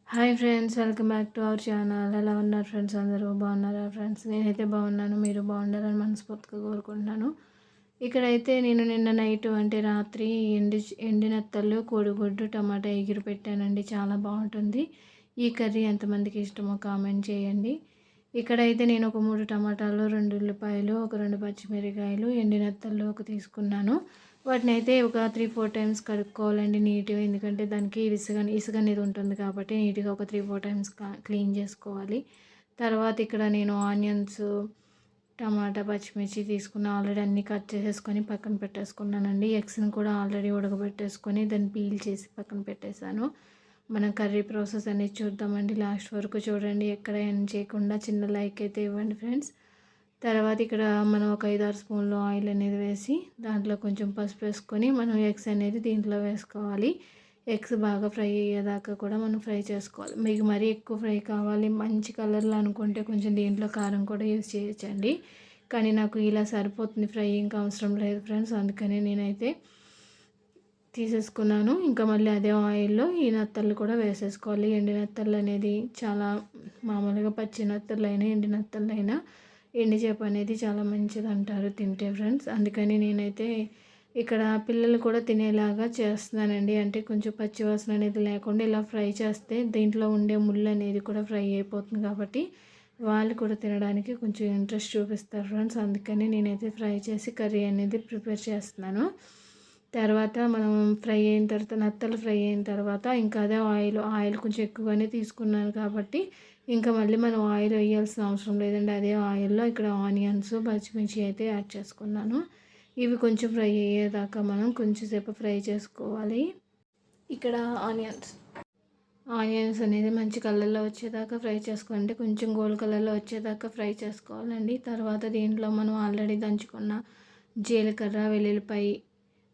Hi friends, welcome back to our channel. ఎలా ఉన్నారు friends? అందరూ బాగున్నారా ఫ్రెండ్స్? నేనైతే బాగున్నాను, మీరు బాగుండాలని మనస్ఫూర్తిగా కోరుకుంటున్నాను. ఇక్కడైతే నేను నిన్న నైట్ అంటే రాత్రి ఎండినత్తలు, కోడిగుడ్డు, టమాటా ఎగిరి పెట్టానండి. చాలా బాగుంటుంది. ఈ కర్రీ ఎంతమందికి ఇష్టమో కామెంట్ చేయండి. ఇక్కడైతే నేను ఒక 3 టమాటాలు, 2 ఉల్లిపాయలు, ఒక 2 పచ్చిమిరకాయలు, ఎండినత్తలు ఒక తీసుకున్నాను. వాటినైతే ఒక 3, 4 టైమ్స్ కడుక్కోవాలండి నీట్‌గా. ఎందుకంటే దానికి ఇసుక అనేది ఉంటుంది కాబట్టి నీట్‌గా ఒక 3, 4 టైమ్స్ క్లీన్ చేసుకోవాలి. తర్వాత ఇక్కడ నేను ఆనియన్స్, టమాటా, పచ్చిమిర్చి తీసుకున్న ఆల్రెడీ అన్నీ కట్ చేసేసుకొని పక్కన పెట్టేసుకున్నానండి. ఎగ్స్‌ని కూడా ఆల్రెడీ ఉడకబెట్టేసుకొని దాన్ని పీల్ చేసి పక్కన పెట్టేశాను. మనం కర్రీ ప్రాసెస్ అనేది చూద్దామండి. లాస్ట్ వరకు చూడండి. ఎక్కడ ఎండ్ చేయకుండా చిన్న లైక్ అయితే ఇవ్వండి ఫ్రెండ్స్. తర్వాత ఇక్కడ మనం ఒక 5, 6 స్పూన్లు ఆయిల్ అనేది వేసి దాంట్లో కొంచెం పసుపు వేసుకొని మనం ఎగ్స్ అనేది దీంట్లో వేసుకోవాలి. ఎగ్స్ బాగా ఫ్రై అయ్యేదాకా కూడా మనం ఫ్రై చేసుకోవాలి. మీకు మరీ ఎక్కువ ఫ్రై కావాలి, మంచి కలర్లో అనుకుంటే కొంచెం దీంట్లో కారం కూడా యూజ్ చేయొచ్చండి. కానీ నాకు ఇలా సరిపోతుంది, ఫ్రై ఇంకా అవసరం లేదు ఫ్రెండ్స్. అందుకని నేనైతే తీసేసుకున్నాను. ఇంకా మళ్ళీ అదే ఆయిల్లో ఈ నత్తలు కూడా వేసేసుకోవాలి. ఎండి నత్తలు అనేది చాలా మామూలుగా పచ్చి నత్తలైనా ఎండి నత్తలైనా ఎండి చేప అనేది చాలా మంచిది అంటారు తింటే ఫ్రెండ్స్. అందుకని నేనైతే ఇక్కడ పిల్లలు కూడా తినేలాగా చేస్తున్నానండి. అంటే కొంచెం పచ్చివాసన అనేది లేకుండా ఇలా ఫ్రై చేస్తే దీంట్లో ఉండే ముళ్ళు అనేది కూడా ఫ్రై అయిపోతుంది కాబట్టి వాళ్ళు కూడా తినడానికి కొంచెం ఇంట్రెస్ట్ చూపిస్తారు ఫ్రెండ్స్. అందుకని నేనైతే ఫ్రై చేసి కర్రీ అనేది ప్రిపేర్ చేస్తున్నాను. తర్వాత మనం ఫ్రై అయిన తర్వాత నత్తలు ఫ్రై అయిన తర్వాత ఇంకా అదే ఆయిల్ కొంచెం ఎక్కువగానే తీసుకున్నాను కాబట్టి ఇంకా మళ్ళీ మనం ఆయిల్ వేయాల్సిన అవసరం లేదండి. అదే ఆయిల్లో ఇక్కడ ఆనియన్స్, పచ్చిమిర్చి అయితే యాడ్ చేసుకున్నాను. ఇవి కొంచెం ఫ్రై అయ్యేదాకా మనం కొంచెం సేపు ఫ్రై చేసుకోవాలి. ఇక్కడ ఆనియన్స్ అనేది మంచి కలర్లో వచ్చేదాకా ఫ్రై చేసుకోవాలంటే కొంచెం గోల్డ్ కలర్లో వచ్చేదాకా ఫ్రై చేసుకోవాలండి. తర్వాత దీంట్లో మనం ఆల్రెడీ దంచుకున్న జీలకర్ర, వెల్లుల్లిపాయ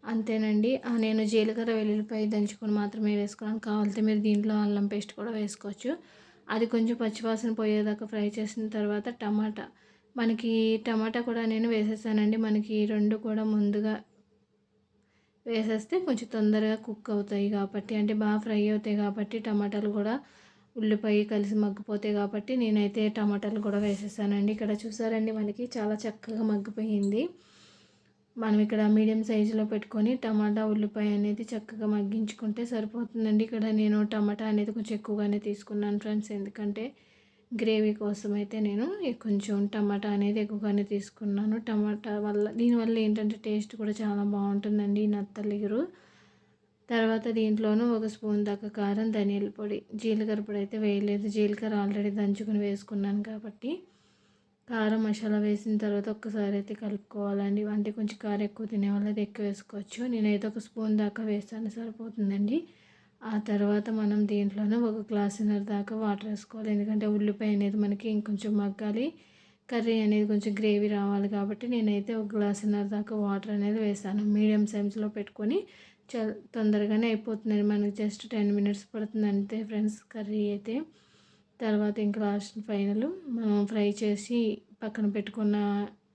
అంతేనండి. నేను జీలకర్ర, వెల్లుల్లిపాయ దంచుకొని మాత్రమే వేసుకున్నాను. కావాలంటే మీరు దీంట్లో అల్లం పేస్ట్ కూడా వేసుకోవచ్చు. అది కొంచెం పచ్చివాసన పోయేదాకా ఫ్రై చేసిన తర్వాత టమాటా కూడా నేను వేసేసానండి. మనకి 2 కూడా ముందుగా వేసేస్తే కొంచెం తొందరగా కుక్ అవుతాయి కాబట్టి, అంటే బాగా ఫ్రై అవుతాయి కాబట్టి టమాటాలు కూడా ఉల్లిపాయ కలిసి మగ్గిపోతాయి కాబట్టి నేనైతే టమాటాలు కూడా వేసేసానండి. ఇక్కడ చూసారండి, మనకి చాలా చక్కగా మగ్గిపోయింది. మనం ఇక్కడ మీడియం సైజులో పెట్టుకొని టమాటా, ఉల్లిపాయ అనేది చక్కగా మగ్గించుకుంటే సరిపోతుందండి. ఇక్కడ నేను టమాటా అనేది కొంచెం ఎక్కువగానే తీసుకున్నాను ఫ్రెండ్స్. ఎందుకంటే గ్రేవీ కోసం అయితే నేను కొంచెం టమాటా అనేది ఎక్కువగానే తీసుకున్నాను. దీనివల్ల ఏంటంటే టేస్ట్ కూడా చాలా బాగుంటుందండి ఈ నత్తలిగురు. తర్వాత దీంట్లోనూ 1 స్పూన్ దాకా కారం, ధనియాల పొడి, జీలకర్ర పొడి అయితే వేయలేదు. జీలకర్ర ఆల్రెడీ దంచుకొని వేసుకున్నాను కాబట్టి కారం మసాలా వేసిన తర్వాత ఒక్కసారి అయితే కలుపుకోవాలండి. అంటే కొంచెం కారం ఎక్కువ తినే వాళ్ళు అయితే ఎక్కువ వేసుకోవచ్చు. నేనైతే 1 స్పూన్ దాకా వేస్తాను, సరిపోతుందండి. ఆ తర్వాత మనం దీంట్లోనే 1 గ్లాసున్నర దాకా వాటర్ వేసుకోవాలి. ఎందుకంటే ఉల్లిపాయ అనేది మనకి ఇంకొంచెం మగ్గాలి, కర్రీ అనేది కొంచెం గ్రేవీ రావాలి కాబట్టి నేనైతే 1 గ్లాసున్నర దాకా వాటర్ అనేది వేసాను. మీడియం సైజులో పెట్టుకొని తొందరగానే అయిపోతుందండి. మనకి జస్ట్ 10 మినిట్స్ పడుతుంది అంతే ఫ్రెండ్స్ కర్రీ అయితే. తర్వాత ఇంకా లాస్ట్ ఫైనల్ మనం ఫ్రై చేసి పక్కన పెట్టుకున్న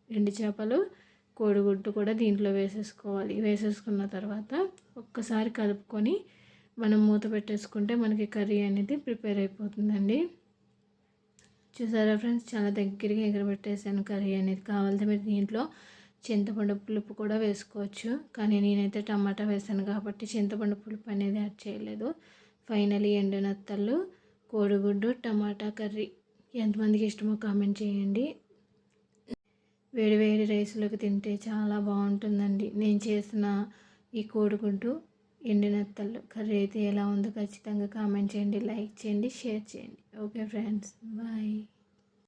ఎండు చేపలు, కోడిగుడ్డు కూడా దీంట్లో వేసేసుకోవాలి. వేసేసుకున్న తర్వాత ఒక్కసారి కలుపుకొని మనం మూత పెట్టేసుకుంటే మనకి కర్రీ అనేది ప్రిపేర్ అయిపోతుందండి. చూసారా ఫ్రెండ్స్, చాలా దగ్గరగా ఎగరబెట్టేసాను కర్రీ అనేది. కావాలంటే మీరు దీంట్లో చింతపండు పులుపు కూడా వేసుకోవచ్చు, కానీ నేనైతే టమాటా వేసాను కాబట్టి చింతపండు పులుపు అనేది యాడ్ చేయలేదు. ఫైనలీ ఎండునత్తలు, కోడిగుడ్డు, టమాటా కర్రీ ఎంతమందికి ఇష్టమో కామెంట్ చేయండి. వేడి వేడి రైస్లోకి తింటే చాలా బాగుంటుందండి. నేను చేసిన ఈ కోడిగుడ్డు, ఎండినత్తలు కర్రీ అయితే ఎలా ఉందో ఖచ్చితంగా కామెంట్ చేయండి, లైక్ చేయండి, షేర్ చేయండి. Okay friends, bye.